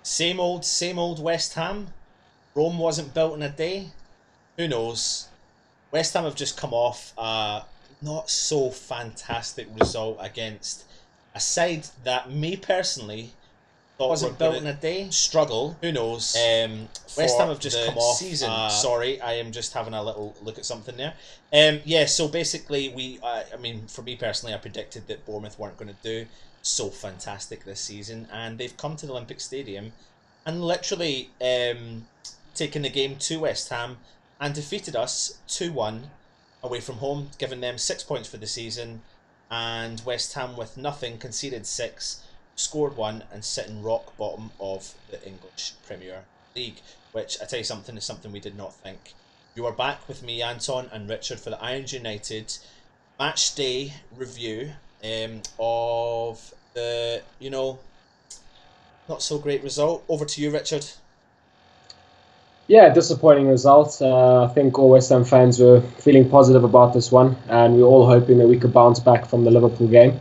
Same old West Ham. Rome wasn't built in a day. Who knows? West Ham have just come off a not so fantastic result against a side that me personally thought wasn't built in a day. Struggle. Who knows? West Ham have just come off season. Sorry, I am just having a little look at something there. Yeah. So basically, I mean, for me personally, I predicted that Bournemouth weren't going to do so fantastic this season, and they've come to the Olympic Stadium and literally taken the game to West Ham and defeated us 2-1 away from home, giving them 6 points for the season, and West Ham with nothing conceded 6, scored 1, and sitting rock bottom of the English Premier League, which I tell you something is something we did not think. You are back with me, Anton, and Richard for the Irons United match day review of the not so great result. Over to you, Richard. Yeah, disappointing result. I think all West Ham fans were feeling positive about this one, and we were all hoping that we could bounce back from the Liverpool game.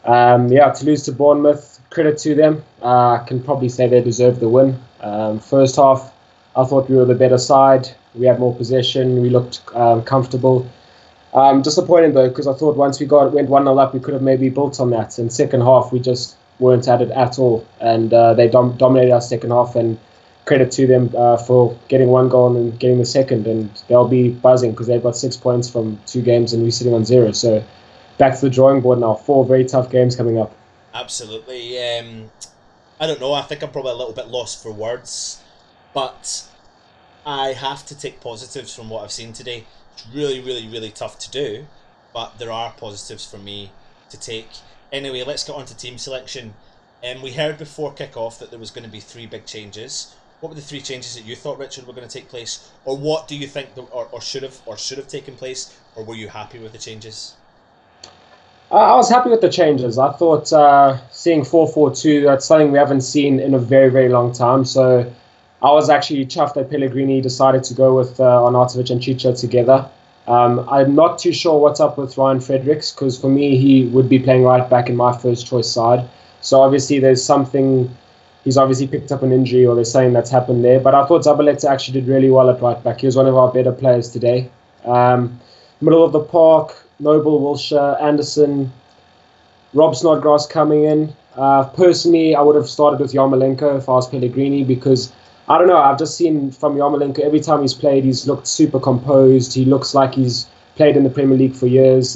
Yeah, to lose to Bournemouth, credit to them. I can probably say they deserved the win. First half, I thought we were the better side. We had more possession. We looked comfortable. Disappointed though, because I thought once we went 1-0 up, we could have maybe built on that. In second half, we just weren't at it at all, and they dominated our second half. And credit to them for getting one goal and getting the second, and they'll be buzzing because they've got 6 points from 2 games and we're sitting on 0. So back to the drawing board now. 4 very tough games coming up. Absolutely. I don't know. I think I'm probably a little bit lost for words, but I have to take positives from what I've seen today. It's really tough to do, but there are positives for me to take. Anyway, let's get on to team selection. We heard before kick-off that there was going to be 3 big changes. What were the 3 changes that you thought, Richard, were going to take place, or what do you think or should have taken place, or were you happy with the changes? I was happy with the changes. I thought seeing 4-4-2, that's something we haven't seen in a very long time. So I was actually chuffed that Pellegrini decided to go with Arnautovic and Chicha together. I'm not too sure what's up with Ryan Fredericks, because for me, he would be playing right back in my first choice side. So obviously there's something, he's obviously picked up an injury, or there's something that's happened there. But I thought Zabaleta actually did really well at right back. He was one of our better players today. Middle of the park, Noble, Wilshere, Anderson, Rob Snodgrass coming in. Personally, I would have started with Yarmolenko if I was Pellegrini, because I don't know, I've just seen from Yarmolenko, every time he's played, he's looked super composed. He looks like he's played in the Premier League for years.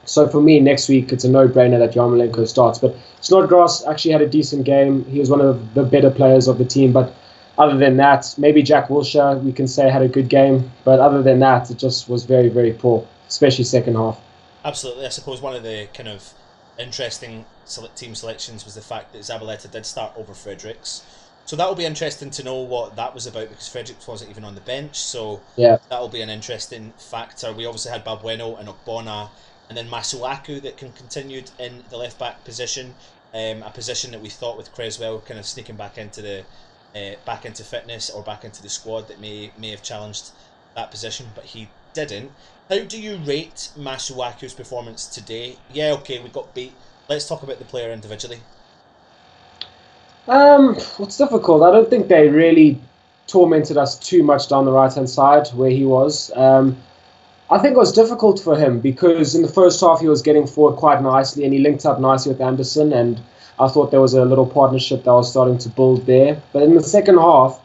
So for me, next week, it's a no-brainer that Yarmolenko starts. But Snodgrass actually had a decent game. He was one of the better players of the team. But other than that, maybe Jack Wilshere, we can say, had a good game. But other than that, it just was very poor, especially second half. Absolutely. I suppose one of the kind of interesting team selections was the fact that Zabaleta did start over Fredericks. So that will be interesting to know what that was about, because Fredericks wasn't even on the bench. So yeah, that will be an interesting factor. We obviously had Balbuena and Okbona, and then Masuaku that continued in the left back position, a position that we thought with Creswell kind of sneaking back into the back into fitness or back into the squad that may have challenged that position, but he didn't. How do you rate Masuaku's performance today? Yeah, okay, we got beat. Let's talk about the player individually. It's difficult. I don't think they really tormented us too much down the right-hand side where he was. I think it was difficult for him because in the first half he was getting forward quite nicely and he linked up nicely with Anderson, and I thought there was a little partnership that was starting to build there. But in the second half,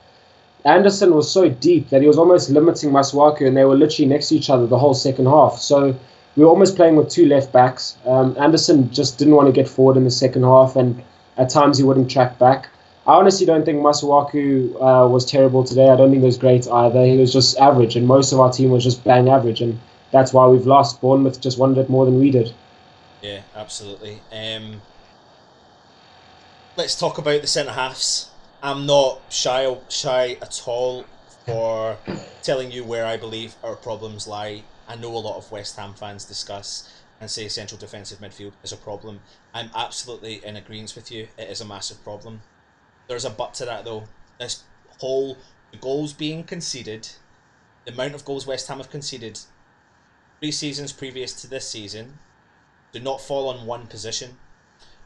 Anderson was so deep that he was almost limiting Masuaku, and they were literally next to each other the whole second half. So we were almost playing with 2 left backs. Anderson just didn't want to get forward in the second half, and at times he wouldn't track back. I honestly don't think Masuaku was terrible today. I don't think he was great either. He was just average, and most of our team was just bang average, and that's why we've lost. Bournemouth just wanted it more than we did. Yeah, absolutely. Let's talk about the centre-halves. I'm not shy at all for telling you where I believe our problems lie. I know a lot of West Ham fans discuss and say central defensive midfield is a problem. I'm absolutely in agreement with you. It is a massive problem. There's a but to that though. The goals being conceded, the amount of goals West Ham have conceded 3 seasons previous to this season do not fall on one position.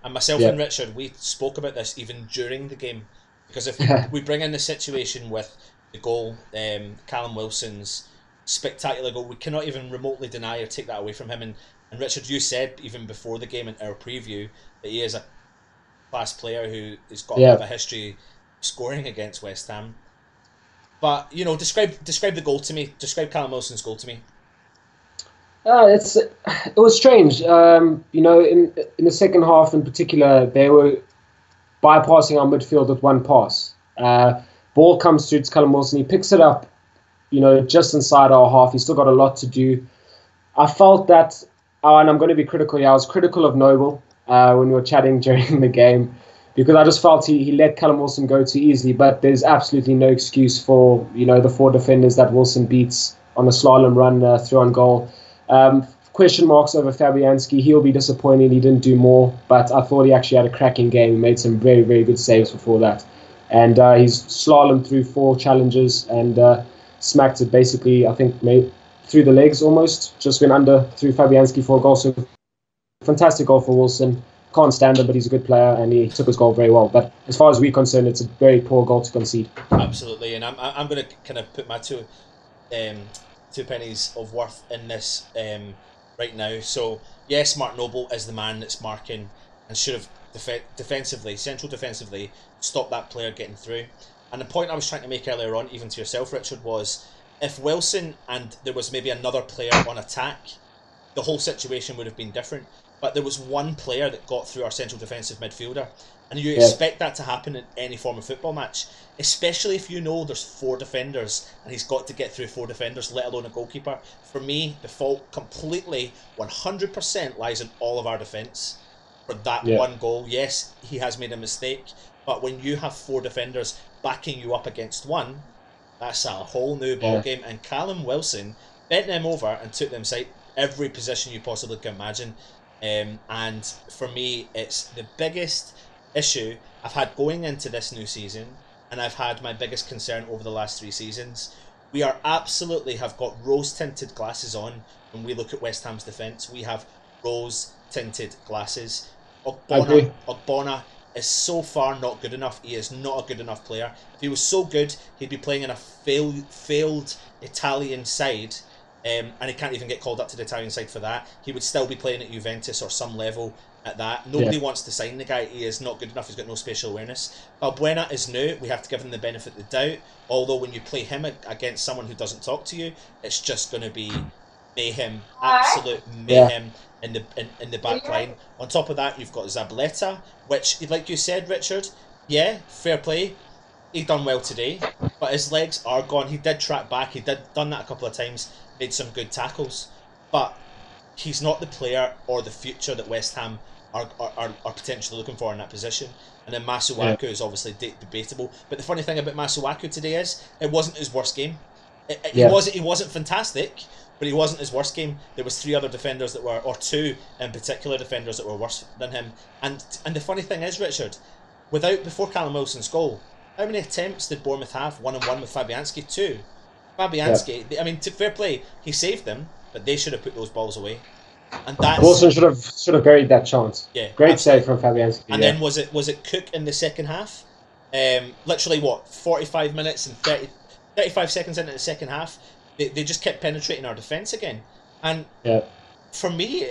And myself and Richard, we spoke about this even during the game. Because if we bring in the situation with the goal, Callum Wilson's spectacular goal, we cannot even remotely deny or take that away from him. And Richard, you said even before the game in our preview that he is a class player who has got a bit of a history scoring against West Ham. But describe the goal to me. Describe Callum Wilson's goal to me. It was strange. In the second half in particular, they were bypassing our midfield with one pass. Ball comes through to Callum Wilson. He picks it up, just inside our half. He's still got a lot to do. I felt that, and I'm going to be critical here. I was critical of Noble when we were chatting during the game, because I just felt he let Callum Wilson go too easily. But there's absolutely no excuse for the 4 defenders that Wilson beats on a slalom run through on goal. Question marks over Fabianski. He'll be disappointed he didn't do more, but I thought he actually had a cracking game. He made some very, very good saves before that. And he's slalomed through 4 challenges and smacked it basically, I think, made through the legs almost. Just went under through Fabianski for a goal. So fantastic goal for Wilson. Can't stand him, but he's a good player and he took his goal very well. But as far as we're concerned, it's a very poor goal to concede. Absolutely, and I'm going to kind of put my two pennies of worth in this right now. So yes, Mark Noble is the man that's marking and should have central defensively stopped that player getting through. And the point I was trying to make earlier on, even to yourself, Richard, was if Wilson and there was maybe another player on attack, the whole situation would have been different. But there was one player that got through our central defensive midfielder, and you expect that to happen in any form of football match, especially if there's 4 defenders and he's got to get through 4 defenders, let alone a goalkeeper. For me, the fault completely 100% lies in all of our defence for that one goal. Yes, he has made a mistake, but when you have 4 defenders backing you up against one, that's a whole new ball game. And Callum Wilson bent them over and took them side every position you possibly can imagine. And for me, it's the biggest issue I've had going into this new season, and I've had my biggest concern over the last 3 seasons. We are absolutely have got rose-tinted glasses on when we look at West Ham's defence. We have rose-tinted glasses. Ogbonna is so far not good enough. He is not a good enough player. If he was so good, he'd be playing in a failed Italian side. And he can't even get called up to the Italian side for that. He would still be playing at Juventus or some level at that. Nobody wants to sign the guy. He is not good enough. He's got no spatial awareness. Balbuena is new. We have to give him the benefit of the doubt. Although when you play him against someone who doesn't talk to you, it's just going to be mayhem, absolute mayhem in the back line. On top of that, you've got Zabaleta, which, like you said, Richard, fair play. He done well today, but his legs are gone. He did track back. He done that a couple of times. Made some good tackles, but he's not the player or the future that West Ham are potentially looking for in that position. And then Masuaku is obviously debatable. But the funny thing about Masuaku today is it wasn't his worst game. He wasn't fantastic, but he wasn't his worst game. There was 3 other defenders that were, or 2 in particular defenders that were worse than him. And the funny thing is, Richard, before Callum Wilson's goal, how many attempts did Bournemouth have 1-on-1 with Fabianski? 2. Fabianski, I mean, to fair play, he saved them, but they should have put those balls away. And Wilson should have buried that chance. Yeah, great save from Fabianski. And then was it Cook in the second half? Literally 45 minutes and 35 seconds into the second half, they just kept penetrating our defence again. And for me,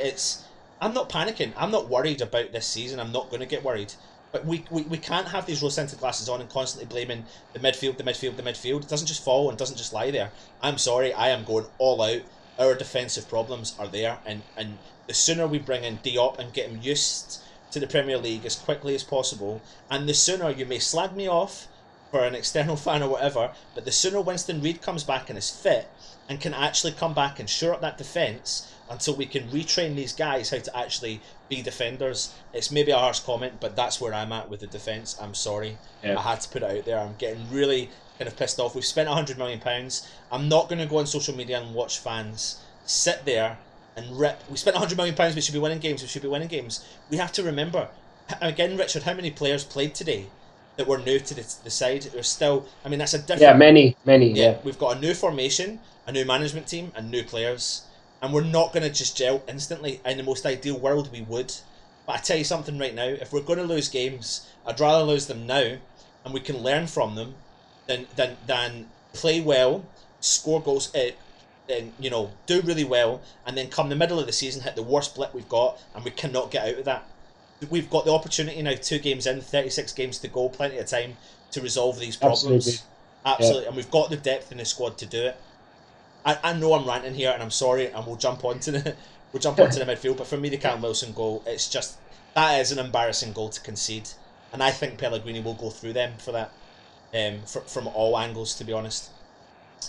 I'm not panicking. I'm not worried about this season. I'm not going to get worried. But we can't have these rose-tinted glasses on and constantly blaming the midfield. It doesn't just fall and doesn't just lie there. I'm sorry, I am going all out. Our defensive problems are there, and the sooner we bring in Diop and get him used to the Premier League as quickly as possible, and the sooner, you may slag me off for an external fan or whatever, but the sooner Winston Reid comes back and is fit and can actually come back and shore up that defence until we can retrain these guys how to actually be defenders. It's maybe a harsh comment, but that's where I'm at with the defence. I'm sorry. I had to put it out there. I'm getting really kind of pissed off. We've spent £100 million. I'm not going to go on social media and watch fans sit there and rip. We spent £100 million. We should be winning games. We have to remember, again, Richard, how many players played today that were new to the side? There's still, I mean, that's a different... many. Yeah, we've got a new formation, a new management team, and new players. And we're not going to just gel instantly. In the most ideal world, we would. But I tell you something right now, if we're going to lose games, I'd rather lose them now and we can learn from them than play well, score goals, and do really well, and then come the middle of the season hit the worst blip we've got, and we cannot get out of that. We've got the opportunity now, 2 games in, 36 games to go, plenty of time to resolve these problems. Absolutely. Yeah. And we've got the depth in the squad to do it. I know I'm ranting here, and I'm sorry, and we'll jump onto the midfield. But for me, the Callum Wilson goal, it's just, that is an embarrassing goal to concede, and I think Pellegrini will go through them for that, from all angles, to be honest.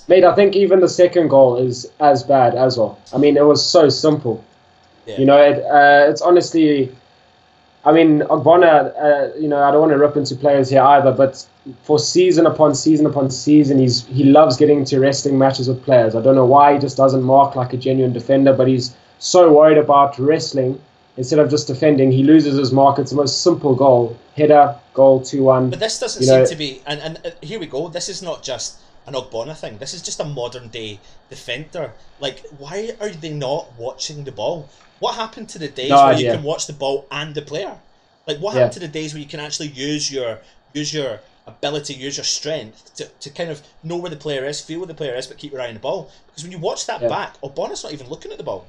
Mate, I think even the second goal is as bad as well. I mean, it was so simple. Yeah. It's honestly. I mean, Ogbonna, I don't want to rip into players here either, but for season upon season upon season, he loves getting into wrestling matches with players. I don't know why he just doesn't mark like a genuine defender, but he's so worried about wrestling instead of just defending. He loses his mark. It's the most simple goal. Header, goal, 2-1. But this doesn't seem to be, and here we go, this is not just an Ogbonna thing. This is just a modern day defender. Like, why are they not watching the ball? What happened to the days where you can watch the ball and the player? Like, what happened to the days where you can actually use your ability, use your strength to kind of know where the player is, feel where the player is, but keep your eye on the ball? Because when you watch that back, Ogbonna's not even looking at the ball.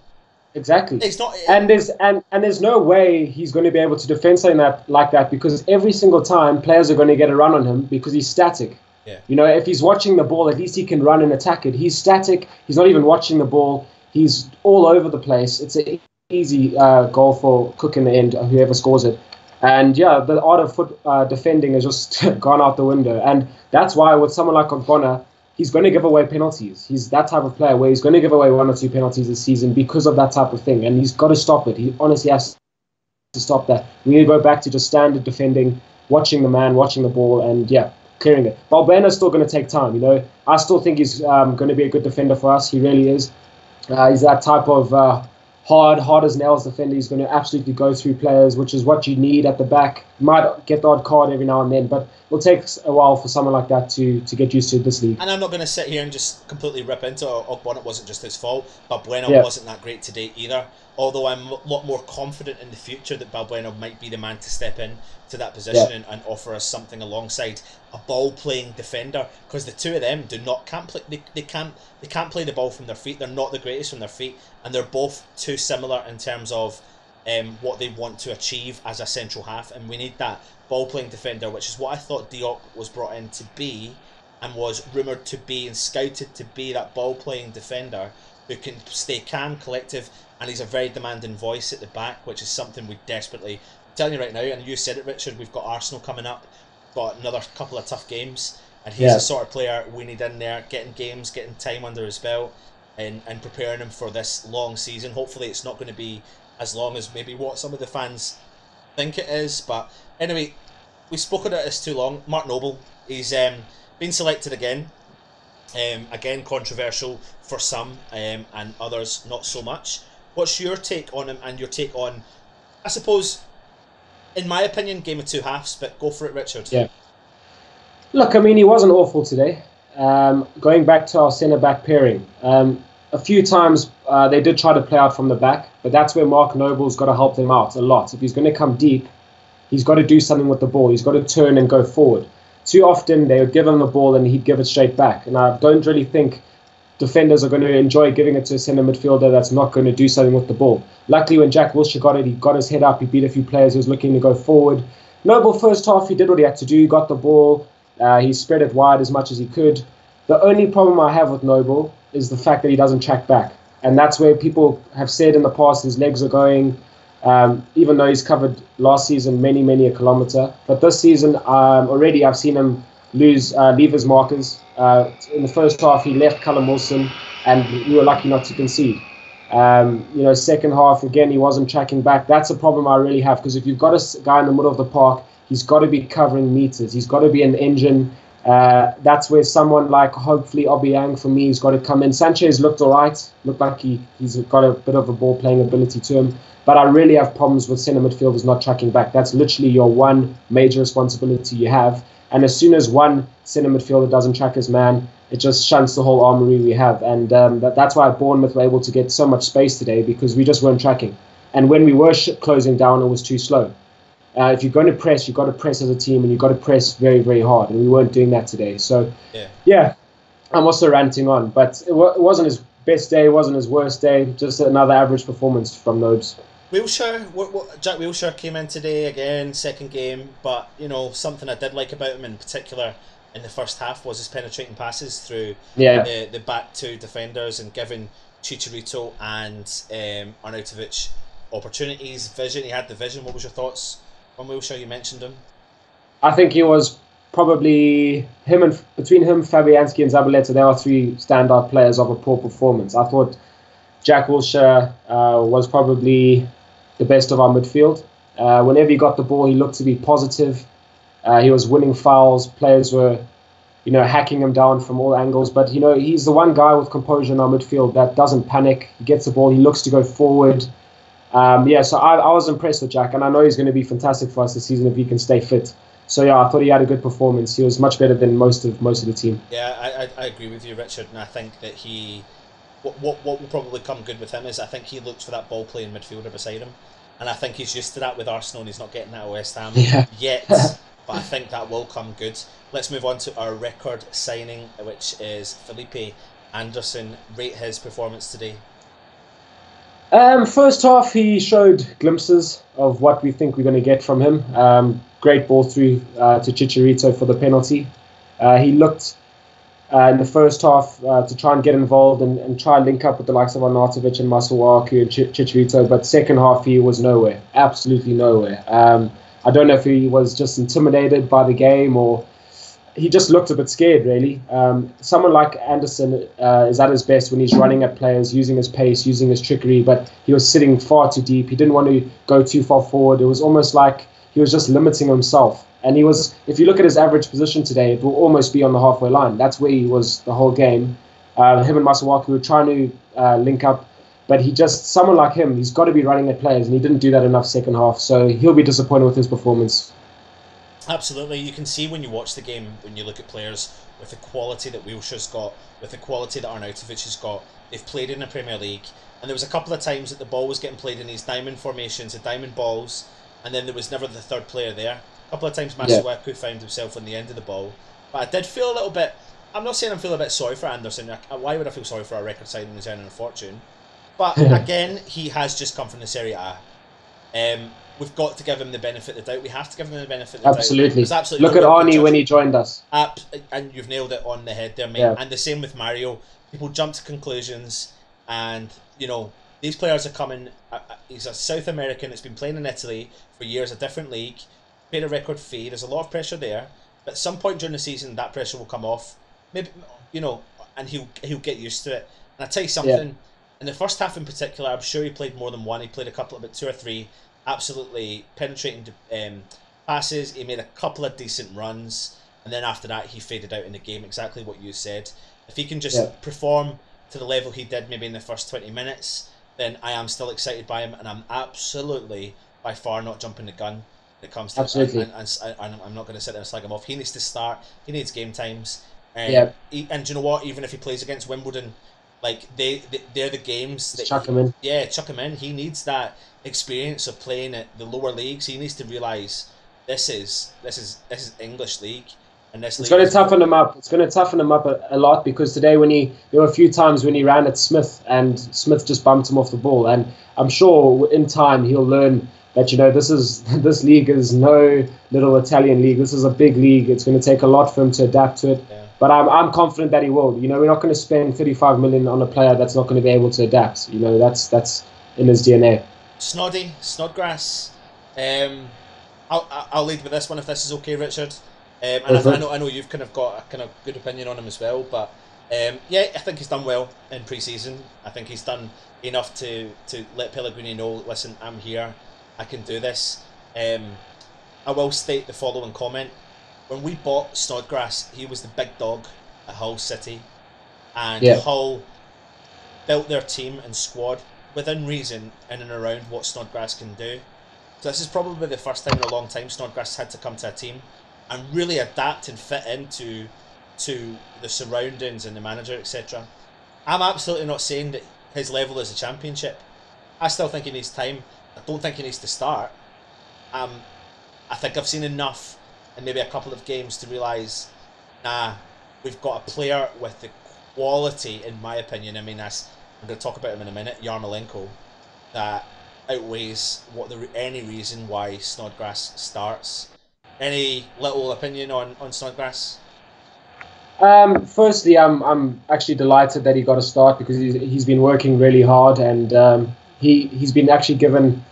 Exactly. It's not, and there's no way he's going to be able to defend something like that, because every single time players are going to get a run on him because he's static. Yeah. If he's watching the ball, at least he can run and attack it. He's static. He's not even watching the ball. He's all over the place. It's an easy goal for Cook in the end, whoever scores it. And yeah, the art of foot defending has just gone out the window. And that's why with someone like Ogbonna, he's going to give away penalties. He's that type of player where he's going to give away 1 or 2 penalties this season because of that type of thing. And he's got to stop it. He honestly has to stop that. We need to go back to just standard defending, watching the man, watching the ball, and clearing it. Balbuena's still going to take time. I still think he's going to be a good defender for us. He really is. He's that type of hard as nails defender. He's going to absolutely go through players, which is what you need at the back. You might get the odd card every now and then, but it'll take a while for someone like that to get used to this league. And I'm not going to sit here and just completely rip into Ogbonna. It wasn't just his fault. Balbuena wasn't that great today either. Although I'm a lot more confident in the future that Balbuena might be the man to step in to that position and offer us something alongside a ball-playing defender, because the two of them can't play. They can't play the ball from their feet. They're not the greatest from their feet, and they're both too similar in terms of what they want to achieve as a central half. And we need that ball-playing defender, which is what I thought Diop was brought in to be, and was rumoured to be and scouted to be, that ball-playing defender who can stay calm, collective, and he's a very demanding voice at the back, which is something we desperately... I'm telling you right now, and you said it, Richard, we've got Arsenal coming up, got another couple of tough games, and he's the sort of player we need in there, getting games, getting time under his belt, and preparing him for this long season. Hopefully it's not going to be as long as maybe what some of the fans think it is, but anyway, we spoke about this too long. Mark Noble, he's been selected again. Again, controversial for some, and others not so much. What's your take on him, and your take on, I suppose, in my opinion, game of two halves, but go for it, Richard. Yeah. Look, I mean, he wasn't awful today. Going back to our centre-back pairing, a few times they did try to play out from the back, but that's where Mark Noble's got to help them out a lot. If he's going to come deep, he's got to do something with the ball. He's got to turn and go forward. Too often they would give him the ball and he'd give it straight back. And I don't really think defenders are going to enjoy giving it to a centre midfielder that's not going to do something with the ball. Luckily, when Jack Wilshere got it, he got his head up, he beat a few players, he was looking to go forward. Noble first half, he did what he had to do, he got the ball, he spread it wide as much as he could. The only problem I have with Noble is the fact that he doesn't track back. And that's where people have said in the past his legs are going, even though he's covered last season many a kilometre. But this season, already I've seen him leave his markers. In the first half, he left Callum Wilson, and we were lucky not to concede. Second half, again, he wasn't tracking back. That's a problem I really have, because if you've got a guy in the middle of the park, he's got to be covering meters. He's got to be an engine. That's where someone like, hopefully, Obiang, for me, has got to come in. Sanchez looked all right. Looked like he's got a bit of a ball-playing ability to him. But I really have problems with centre midfielders not tracking back. That's literally your one major responsibility you have. And as soon as one centre midfielder doesn't track his man, it just shunts the whole armoury we have. And that's why Bournemouth were able to get so much space today, because we just weren't tracking. And when we were closing down, it was too slow. If you're going to press, you've got to press as a team, and you've got to press very, very hard. And we weren't doing that today. So, yeah, I'm also ranting on. But it wasn't his best day, it wasn't his worst day. Just another average performance from Nobes. Wilshere, Jack Wilshere came in today again, second game, but something I did like about him in particular in the first half was his penetrating passes through the back two defenders and giving Chicharito and Arnautovic opportunities, vision. He had the vision. What was your thoughts on Wilshere? You mentioned him. I think he was probably between him, Fabianski and Zabaleta, they are three standout players of a poor performance. I thought Jack Wilshere was probably the best of our midfield. Whenever he got the ball, he looked to be positive. He was winning fouls. Players were, hacking him down from all angles. But, he's the one guy with composure in our midfield that doesn't panic. He gets the ball. He looks to go forward. So I was impressed with Jack. And I know he's going to be fantastic for us this season if he can stay fit. So, yeah, I thought he had a good performance. He was much better than most of the team. Yeah, I agree with you, Richard. And I think that what will probably come good with him is I think he looks for that ball playing midfielder beside him, and I think he's used to that with Arsenal, and he's not getting that at West Ham yet. But I think that will come good. Let's move on to our record signing, which is Felipe Anderson. Rate his performance today. First half, he showed glimpses of what we think we're going to get from him. Great ball through to Chicharito for the penalty. He looked in the first half to try and get involved and try and link up with the likes of Arnautovic and Masuaku and Chicharito, but second half he was nowhere, absolutely nowhere. I don't know if he was just intimidated by the game or he just looked a bit scared, really. Someone like Anderson is at his best when he's running at players, using his pace, using his trickery, but he was sitting far too deep. He didn't want to go too far forward. It was almost like he was just limiting himself. And he was, if you look at his average position today, it will almost be on the halfway line. That's where he was the whole game. Him and Masuaku were trying to link up, but someone like him, he's got to be running at players, and he didn't do that enough second half. So he'll be disappointed with his performance. Absolutely. You can see when you watch the game, when you look at players with the quality that Wilshere's got, with the quality that Arnautovic has got, they've played in the Premier League, and there was a couple of times that the ball was getting played in these diamond formations, the diamond balls, and then there was never the third player there. A couple of times Masuaku found himself on the end of the ball. But I did feel a little bit, I'm not saying I'm feeling a bit sorry for Anderson. Why would I feel sorry for a record signing and earning a fortune? But again, he has just come from the Serie A. We've got to give him the benefit of the doubt. We have to give him the benefit of the doubt. Absolutely. Look at Arnie when he joined us. And you've nailed it on the head there, mate. Yeah. And the same with Mario. People jump to conclusions, and these players are coming. He's a South American that's been playing in Italy for years, a different league, paid a record fee. There's a lot of pressure there, but at some point during the season, that pressure will come off. Maybe and he'll get used to it. And I tell you something, in the first half in particular, I'm sure he played more than one. He played a couple, about 2 or 3, absolutely penetrating passes. He made a couple of decent runs, and then after that, he faded out in the game. Exactly what you said. If he can just perform to the level he did maybe in the first 20 minutes, then I am still excited by him, and I'm absolutely by far not jumping the gun when it comes to absolutely. And I'm not going to sit there and slag him off. He needs to start. He needs game times. And do you know what? Even if he plays against Wimbledon, like they're the games that chuck him in. Yeah, chuck him in. He needs that experience of playing at the lower leagues. He needs to realise this is English league. It's going to toughen him up. It's going to toughen him up a lot, because today there were a few times when he ran at Smith and Smith just bumped him off the ball. And I'm sure in time he'll learn that this league is no little Italian league. This is a big league. It's going to take a lot for him to adapt to it. Yeah. But I'm confident that he will. We're not going to spend 35 million on a player that's not going to be able to adapt. That's in his DNA. Snodgrass. I'll lead with this one if this is okay, Richard. And I know you've kind of got a kind of good opinion on him as well, but I think he's done well in pre-season. I think he's done enough to let Pellegrini know, listen, I'm here, I can do this. I will state the following comment. When we bought Snodgrass, he was the big dog at Hull City, and Hull built their team and squad within reason in and around what Snodgrass can do. So this is probably the first time in a long time Snodgrass had to come to a team and really adapt and fit into the surroundings and the manager, etc. I'm absolutely not saying that his level is a championship. I still think he needs time. I don't think he needs to start. I think I've seen enough in maybe a couple of games to realise, nah, we've got a player with the quality, in my opinion. I mean, I'm going to talk about him in a minute, Yarmolenko, that outweighs any reason why Snodgrass starts. Any little opinion on Snodgrass? Firstly, I'm actually delighted that he got a start because he's been working really hard, and he's been actually given.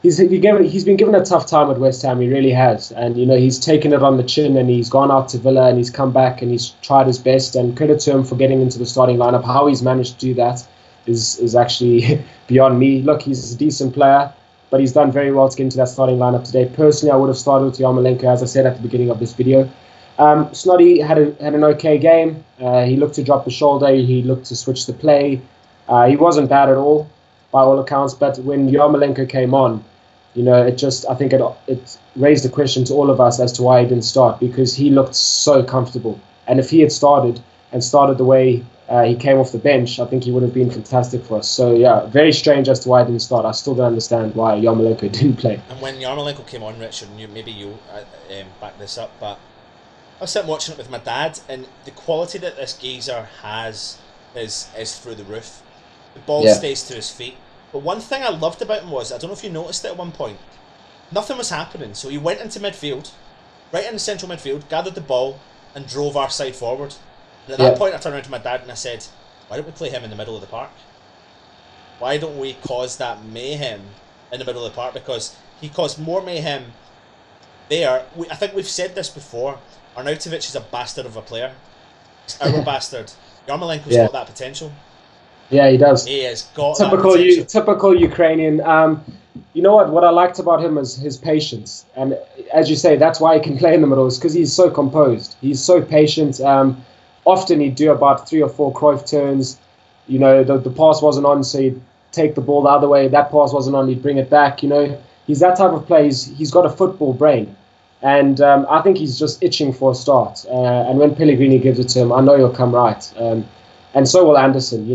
He's been given a tough time at West Ham. He really has, and he's taken it on the chin, and he's gone out to Villa, and he's come back, and he's tried his best. And credit to him for getting into the starting lineup. How he's managed to do that is actually beyond me. Look, he's a decent player, but he's done very well to get into that starting lineup today. Personally, I would have started with Yarmolenko, as I said at the beginning of this video. Snoddy had an okay game. He looked to drop the shoulder. He looked to switch the play. He wasn't bad at all, by all accounts. But when Yarmolenko came on, I think it raised a question to all of us as to why he didn't start, because he looked so comfortable. And if he had started the way he came off the bench, I think he would have been fantastic for us. So yeah, very strange as to why he didn't start. I still don't understand why Yarmolenko didn't play. And when Yarmolenko came on, Richard, and maybe you back this up, but I was sitting watching it with my dad, and the quality that this geezer has is through the roof. The ball stays to his feet. But one thing I loved about him was, I don't know if you noticed it at one point, nothing was happening. So he went into midfield, right in the central midfield, gathered the ball, and drove our side forward. And at that point, I turned around to my dad and I said, why don't we play him in the middle of the park? Why don't we cause that mayhem in the middle of the park? Because he caused more mayhem there. I think we've said this before. Arnautovic is a bastard of a player. He's our bastard. Yarmolenko's got that potential. Yeah, he does. He has got typical Ukrainian. You know what? What I liked about him is his patience, and as you say, that's why he can play in the middle. Is because he's so composed. He's so patient. Often he'd do about 3 or 4 Cruyff turns. The pass wasn't on, so he'd take the ball the other way. That pass wasn't on, he'd bring it back. He's that type of player. He's got a football brain. And I think he's just itching for a start. And when Pellegrini gives it to him, I know he'll come right. And so will Anderson.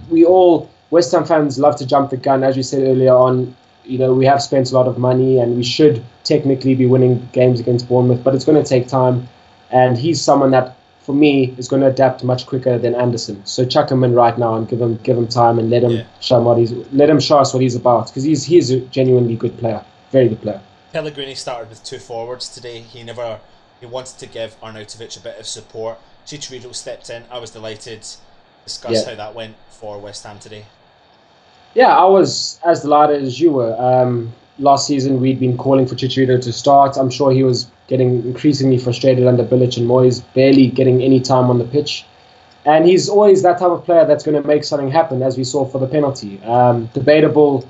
We all, West Ham fans, love to jump the gun. As you said earlier on, we have spent a lot of money and we should technically be winning games against Bournemouth, but it's going to take time. And he's someone that, for me, is going to adapt much quicker than Anderson. So chuck him in right now and give him time and let him show us what he's about, because he's a genuinely good player, very good player. Pellegrini started with 2 forwards today. He wanted to give Arnautovic a bit of support. Chicharito stepped in. I was delighted. Discuss how that went for West Ham today. Yeah, I was as delighted as you were. Last season, we'd been calling for Chicharito to start. I'm sure he was getting increasingly frustrated under Bilic and Moyes, barely getting any time on the pitch. And he's always that type of player that's going to make something happen, as we saw for the penalty. Debatable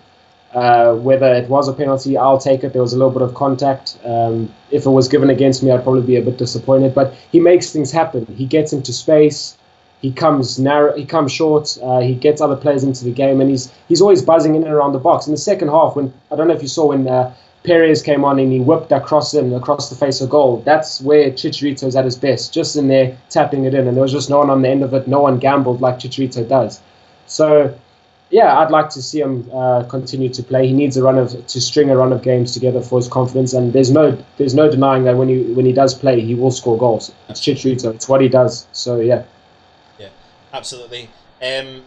whether it was a penalty. I'll take it. There was a little bit of contact. If it was given against me, I'd probably be a bit disappointed. But he makes things happen. He gets into space. He comes short. He gets other players into the game, and he's always buzzing in and around the box. In the second half, I don't know if you saw when Perez came on and he whipped that cross in across the face of goal. That's where Chicharito's at his best, just in there tapping it in, and there was just no one on the end of it. No one gambled like Chicharito does. So, yeah, I'd like to see him continue to play. He needs to string a run of games together for his confidence, and there's no denying that when he does play, he will score goals. It's Chicharito. It's what he does. So yeah. Absolutely. I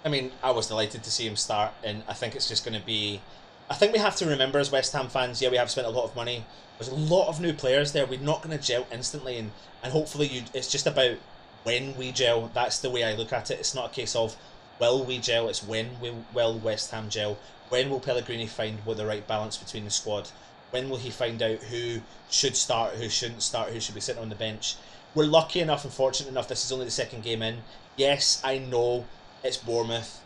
mean, I was delighted to see him start, and I think it's just going to be... I think we have to remember as West Ham fans, we have spent a lot of money. There's a lot of new players there. We're not going to gel instantly, and hopefully it's just about when we gel. That's the way I look at it. It's not a case of will we gel, it's when will West Ham gel. When will Pellegrini find what the right balance between the squad? When will he find out who should start, who shouldn't start, who should be sitting on the bench? We're lucky enough and fortunate enough, this is only the second game in. Yes, I know it's Bournemouth,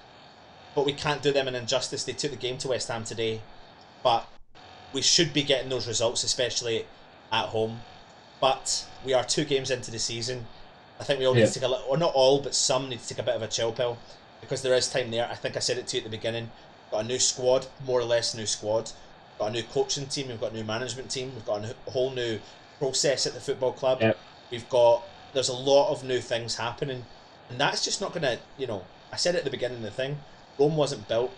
but we can't do them an injustice. They took the game to West Ham today, but we should be getting those results, especially at home. But we are 2 games into the season. I think we all need to take a little, or not all, but some need to take a bit of a chill pill, because there is time there. I think I said it to you at the beginning. We've got a new squad, more or less new squad. We've got a new coaching team. We've got a new management team. We've got a whole new process at the football club. There's a lot of new things happening. And that's just not going to, I said at the beginning of the thing, Rome wasn't built,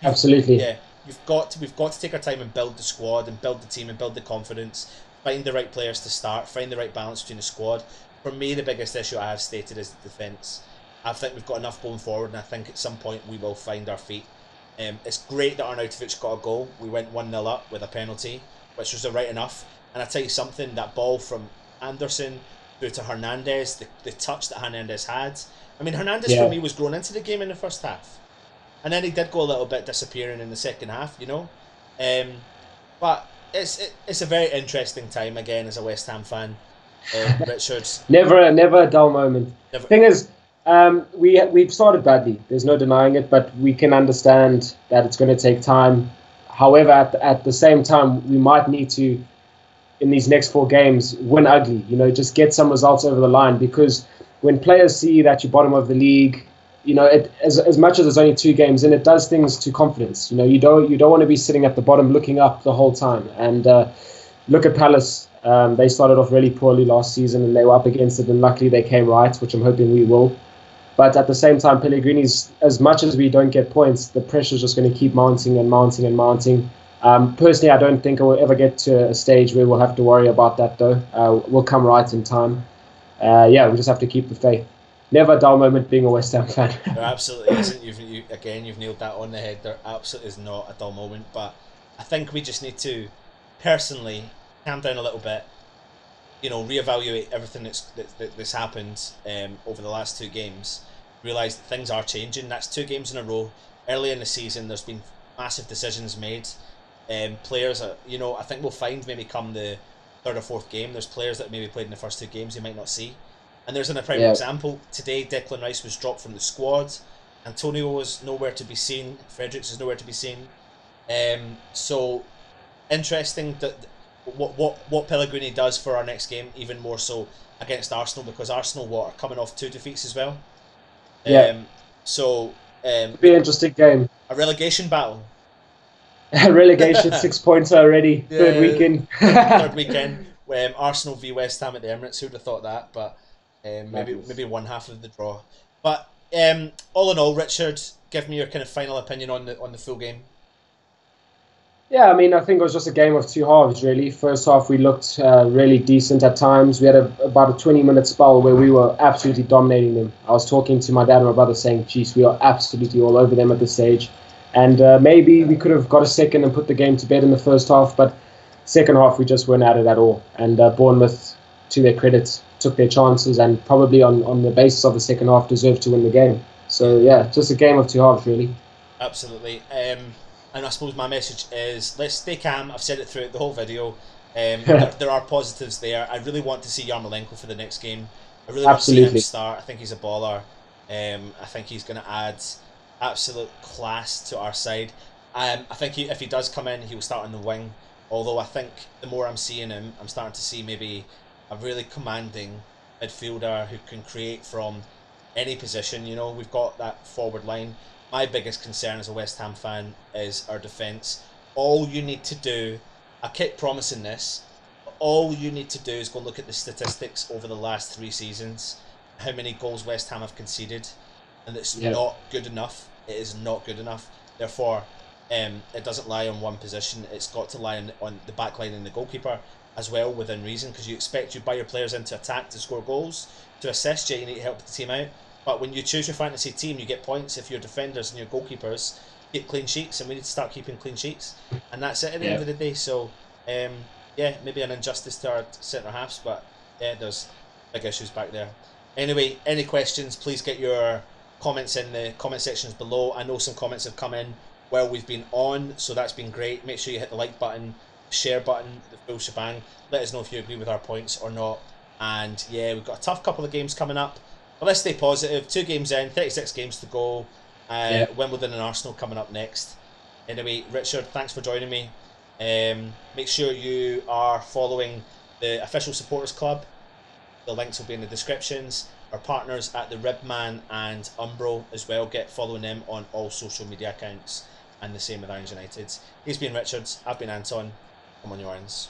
Absolutely. Yeah, we've got to take our time and build the squad and build the team and build the confidence. Find the right players to start. Find the right balance between the squad. For me, the biggest issue I have stated is the defence. I think we've got enough going forward, and I think at some point we will find our feet. It's great that Arnautovic got a goal. We went 1-0 up with a penalty, which was right enough. And I tell you something, that ball from Anderson through to Hernandez, the touch that Hernandez had. I mean, Hernandez for me was grown into the game in the first half. And then he did go a little bit disappearing in the second half, you know. But it's a very interesting time again as a West Ham fan. Richards. Never a dull moment. Never. Thing is, we've started badly. There's no denying it, but we can understand that it's going to take time. However, at the same time, we might need to, in these next 4 games, win ugly. You know, just get some results over the line, because when players see that you're bottom of the league, you know, as much as there's only 2 games in, it does things to confidence. You know, you don't want to be sitting at the bottom looking up the whole time. And look at Palace. They started off really poorly last season, and they were up against it, and luckily they came right, which I'm hoping we will. But at the same time, Pellegrini's, as much as we don't get points, the pressure's just going to keep mounting and mounting and mounting. Personally, I don't think we'll ever get to a stage where we'll have to worry about that, though. We'll come right in time. We just have to keep the faith. Never a dull moment being a West Ham fan. There absolutely isn't. You've nailed that on the head. There absolutely is not a dull moment. But I think we just need to, personally, calm down a little bit. You know, reevaluate everything that's happened over the last 2 games. Realise that things are changing. That's 2 games in a row. Early in the season, there's been massive decisions made. Players, I think we'll find maybe come the 3rd or 4th game, there's players that maybe played in the first 2 games you might not see. And there's a prime example. Today, Declan Rice was dropped from the squad. Antonio was nowhere to be seen. Fredericks is nowhere to be seen. So interesting that what Pellegrini does for our next game, even more so against Arsenal, because Arsenal are coming off 2 defeats as well. It'll be an interesting game. A relegation battle. Relegation, 6 points already. Third weekend. Third weekend. Arsenal v West Ham at the Emirates. Who'd have thought that? But maybe one half of the draw. But all in all, Richard, give me your kind of final opinion on the full game. Yeah, I mean, I think it was just a game of 2 halves, really. First half, we looked really decent at times. We had about a 20-minute spell where we were absolutely dominating them. I was talking to my dad and my brother saying, geez, we are absolutely all over them at this stage. And maybe we could have got a second and put the game to bed in the first half, but second half, we just weren't at it at all. And Bournemouth, to their credit, took their chances and probably on the basis of the second half deserved to win the game. So, yeah, just a game of 2 halves, really. Absolutely. And I suppose my message is, let's stay calm. I've said it throughout the whole video. There are positives there. I really want to see Yarmolenko for the next game. I really want to see him start. I think he's a baller. I think he's going to add absolute class to our side. I think if he does come in, he will start on the wing. Although I think the more I'm seeing him, I'm starting to see maybe a really commanding midfielder who can create from any position. You know, we've got that forward line. My biggest concern as a West Ham fan is our defence. All you need to do, I keep promising this, but all you need to do is go look at the statistics over the last 3 seasons, how many goals West Ham have conceded, and it's not good enough. It is not good enough. Therefore, it doesn't lie on one position. It's got to lie on the back line and the goalkeeper as well, within reason, because you buy your players into attack to score goals. To assist you need to help the team out. But when you choose your fantasy team, you get points if your defenders and your goalkeepers keep clean sheets, and we need to start keeping clean sheets. And that's it at the end of the day. So, maybe an injustice to our centre halves, but there's big issues back there. Anyway, any questions, please get your comments in the comment sections below. I know some comments have come in while we've been on, so that's been great. Make sure you hit the like button, share button, the full shebang. Let us know if you agree with our points or not. And yeah, we've got a tough couple of games coming up. But let's stay positive. 2 games in, 36 games to go. Wimbledon and Arsenal coming up next. Anyway, Richard, thanks for joining me. Make sure you are following the official supporters club. The links will be in the descriptions. Our partners at the Ribman and Umbro as well. Get following them on all social media accounts. And the same with Irons United. He's been Richard. I've been Anton. Come on, your irons.